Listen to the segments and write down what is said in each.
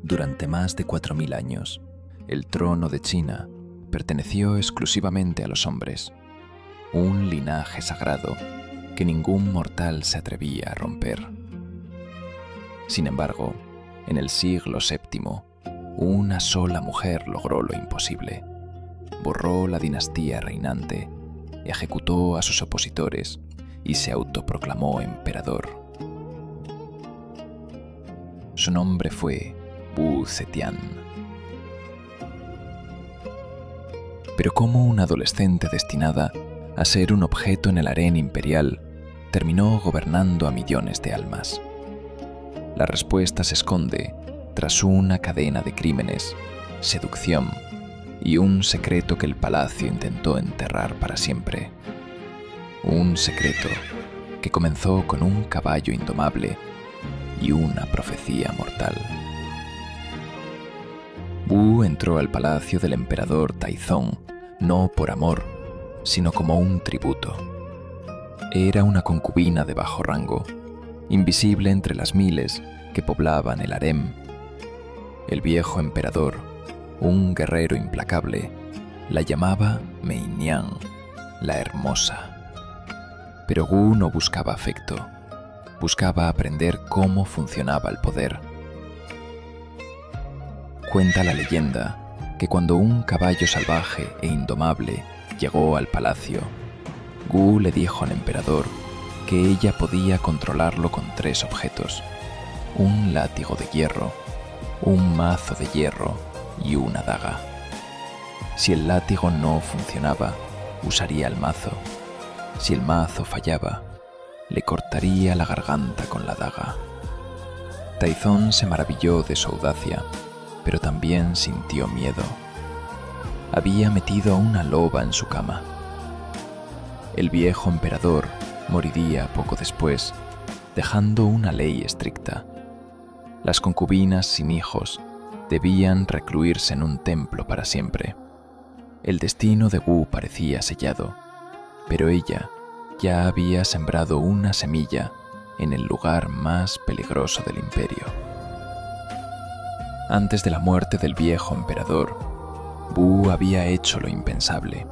Durante más de 4000 años, el trono de China perteneció exclusivamente a los hombres, un linaje sagrado que ningún mortal se atrevía a romper. Sin embargo, en el siglo VII, una sola mujer logró lo imposible. Borró la dinastía reinante, ejecutó a sus opositores y se autoproclamó emperador. Su nombre fue Wu Zetian. Pero ¿cómo una adolescente destinada a ser un objeto en el harén imperial terminó gobernando a millones de almas? La respuesta se esconde tras una cadena de crímenes, seducción y un secreto que el palacio intentó enterrar para siempre. Un secreto que comenzó con un caballo indomable y una profecía mortal. Wu entró al palacio del emperador Taizong no por amor, sino como un tributo. Era una concubina de bajo rango, invisible entre las miles que poblaban el harem. El viejo emperador, un guerrero implacable, la llamaba Meinian, la hermosa. Pero Wu no buscaba afecto, buscaba aprender cómo funcionaba el poder. Cuenta la leyenda que cuando un caballo salvaje e indomable llegó al palacio, Wu le dijo al emperador que ella podía controlarlo con 3 objetos: un látigo de hierro, un mazo de hierro y una daga. Si el látigo no funcionaba, usaría el mazo. Si el mazo fallaba, le cortaría la garganta con la daga. Taizong se maravilló de su audacia, pero también sintió miedo. Había metido a una loba en su cama. El viejo emperador moriría poco después, dejando una ley estricta. Las concubinas sin hijos debían recluirse en un templo para siempre. El destino de Wu parecía sellado, pero ella ya había sembrado una semilla en el lugar más peligroso del imperio. Antes de la muerte del viejo emperador, Wu había hecho lo impensable: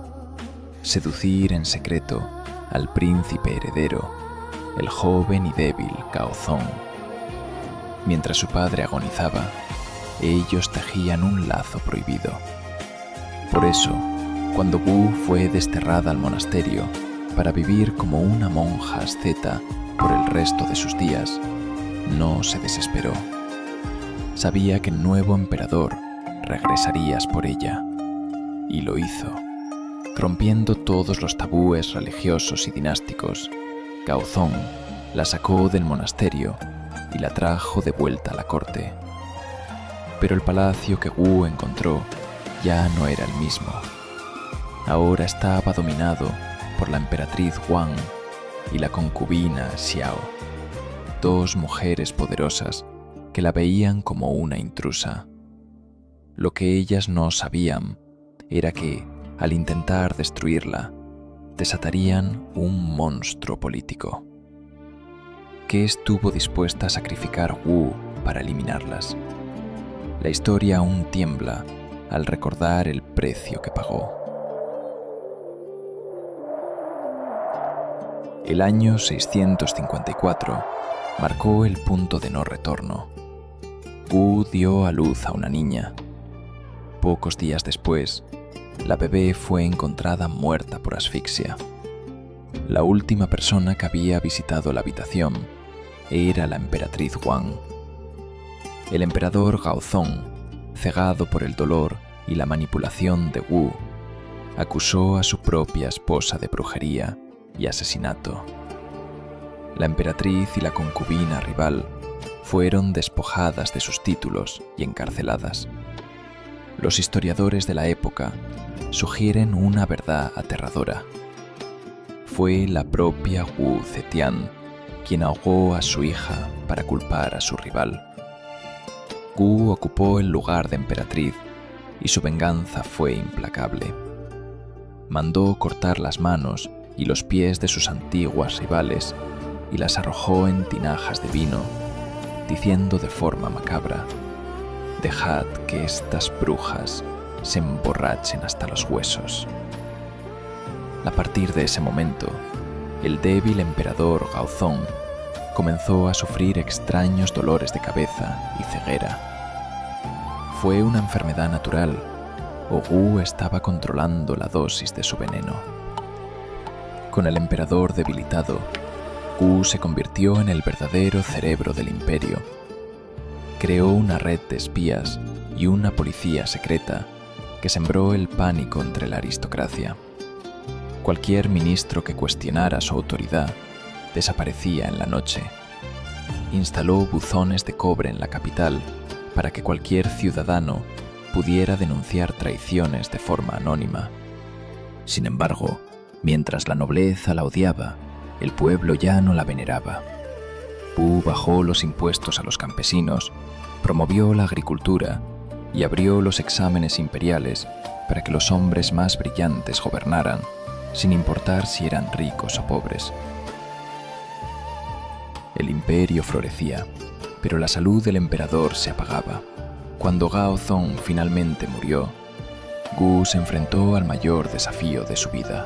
seducir en secreto al príncipe heredero, el joven y débil Gaozong. Mientras su padre agonizaba, ellos tejían un lazo prohibido. Por eso, cuando Wu fue desterrada al monasterio para vivir como una monja asceta por el resto de sus días, no se desesperó. Sabía que el nuevo emperador regresaría por ella, y lo hizo. Rompiendo todos los tabúes religiosos y dinásticos, Gaozong la sacó del monasterio y la trajo de vuelta a la corte. Pero el palacio que Wu encontró ya no era el mismo. Ahora estaba dominado por la emperatriz Wang y la concubina Xiao, 2 mujeres poderosas que la veían como una intrusa. Lo que ellas no sabían era que, al intentar destruirla, desatarían un monstruo político. ¿Qué estuvo dispuesta a sacrificar Wu para eliminarlas? La historia aún tiembla al recordar el precio que pagó. El año 654 marcó el punto de no retorno. Wu dio a luz a una niña. Pocos días después, la bebé fue encontrada muerta por asfixia. La última persona que había visitado la habitación era la emperatriz Wang. El emperador Gaozong, cegado por el dolor y la manipulación de Wu, acusó a su propia esposa de brujería y asesinato. La emperatriz y la concubina rival fueron despojadas de sus títulos y encarceladas. Los historiadores de la época sugieren una verdad aterradora. Fue la propia Wu Zetian quien ahogó a su hija para culpar a su rival. Wu ocupó el lugar de emperatriz y su venganza fue implacable. Mandó cortar las manos y los pies de sus antiguas rivales y las arrojó en tinajas de vino, diciendo de forma macabra: dejad que estas brujas se emborrachen hasta los huesos. A partir de ese momento, el débil emperador Gaozong comenzó a sufrir extraños dolores de cabeza y ceguera. Fue una enfermedad natural, o Wu estaba controlando la dosis de su veneno. Con el emperador debilitado, Wu se convirtió en el verdadero cerebro del imperio. Creó una red de espías y una policía secreta que sembró el pánico entre la aristocracia. Cualquier ministro que cuestionara su autoridad desaparecía en la noche. Instaló buzones de cobre en la capital para que cualquier ciudadano pudiera denunciar traiciones de forma anónima. Sin embargo, mientras la nobleza la odiaba, el pueblo ya no la veneraba. Wu bajó los impuestos a los campesinos, promovió la agricultura y abrió los exámenes imperiales para que los hombres más brillantes gobernaran, sin importar si eran ricos o pobres. El imperio florecía, pero la salud del emperador se apagaba. Cuando Gaozong finalmente murió, Wu se enfrentó al mayor desafío de su vida: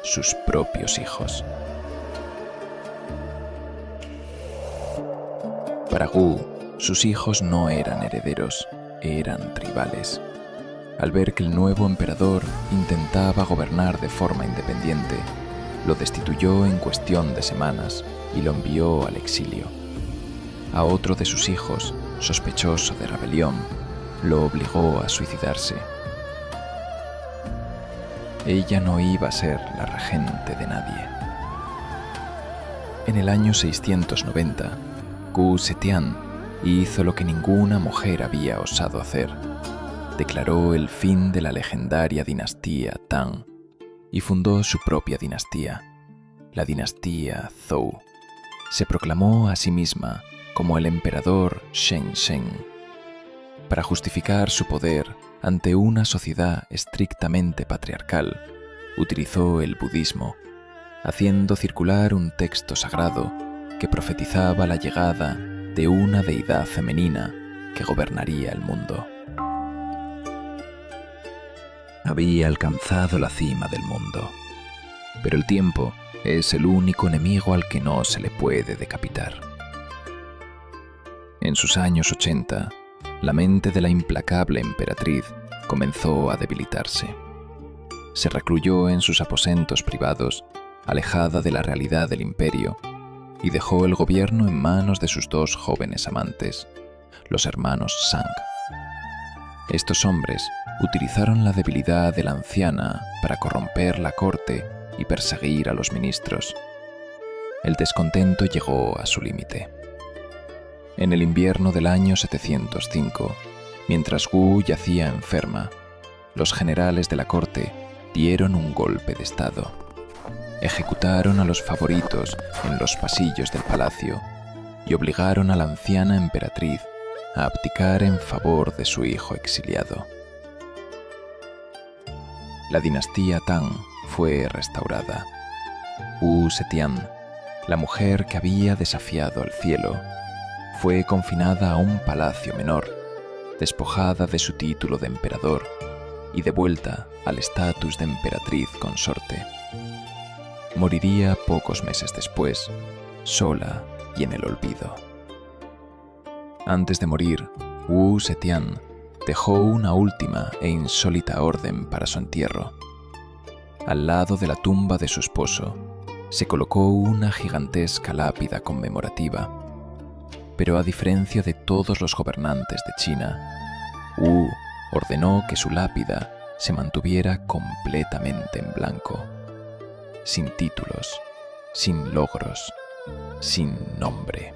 sus propios hijos. Para Wu, sus hijos no eran herederos, eran rivales. Al ver que el nuevo emperador intentaba gobernar de forma independiente, lo destituyó en cuestión de semanas y lo envió al exilio. A otro de sus hijos, sospechoso de rebelión, lo obligó a suicidarse. Ella no iba a ser la regente de nadie. En el año 690, Wu Zetian hizo lo que ninguna mujer había osado hacer. Declaró el fin de la legendaria dinastía Tang y fundó su propia dinastía, la dinastía Zhou. Se proclamó a sí misma como el emperador Shenzhen. Para justificar su poder ante una sociedad estrictamente patriarcal, utilizó el budismo, haciendo circular un texto sagrado que profetizaba la llegada de una deidad femenina que gobernaría el mundo. Había alcanzado la cima del mundo, pero el tiempo es el único enemigo al que no se le puede decapitar. En sus años 80, la mente de la implacable emperatriz comenzó a debilitarse. Se recluyó en sus aposentos privados, alejada de la realidad del imperio, y dejó el gobierno en manos de sus dos jóvenes amantes, los hermanos Zhang. Estos hombres utilizaron la debilidad de la anciana para corromper la corte y perseguir a los ministros. El descontento llegó a su límite. En el invierno del año 705, mientras Wu yacía enferma, los generales de la corte dieron un golpe de estado. Ejecutaron a los favoritos en los pasillos del palacio y obligaron a la anciana emperatriz a abdicar en favor de su hijo exiliado. La dinastía Tang fue restaurada. Wu Zetian, la mujer que había desafiado al cielo, fue confinada a un palacio menor, despojada de su título de emperador y devuelta al estatus de emperatriz consorte. Moriría pocos meses después, sola y en el olvido. Antes de morir, Wu Zetian dejó una última e insólita orden para su entierro. Al lado de la tumba de su esposo, se colocó una gigantesca lápida conmemorativa. Pero a diferencia de todos los gobernantes de China, Wu ordenó que su lápida se mantuviera completamente en blanco, sin títulos, sin logros, sin nombre.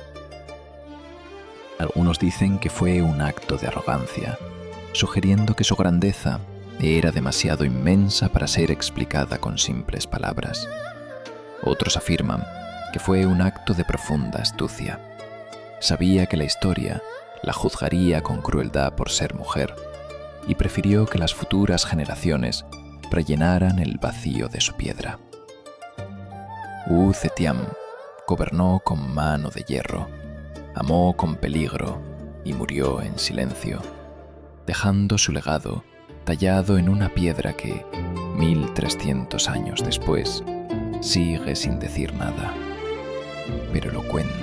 Algunos dicen que fue un acto de arrogancia, sugiriendo que su grandeza era demasiado inmensa para ser explicada con simples palabras. Otros afirman que fue un acto de profunda astucia. Sabía que la historia la juzgaría con crueldad por ser mujer y prefirió que las futuras generaciones rellenaran el vacío de su piedra. Wu Zetian gobernó con mano de hierro, amó con peligro y murió en silencio, dejando su legado tallado en una piedra que, 1300 años después, sigue sin decir nada, pero lo cuenta.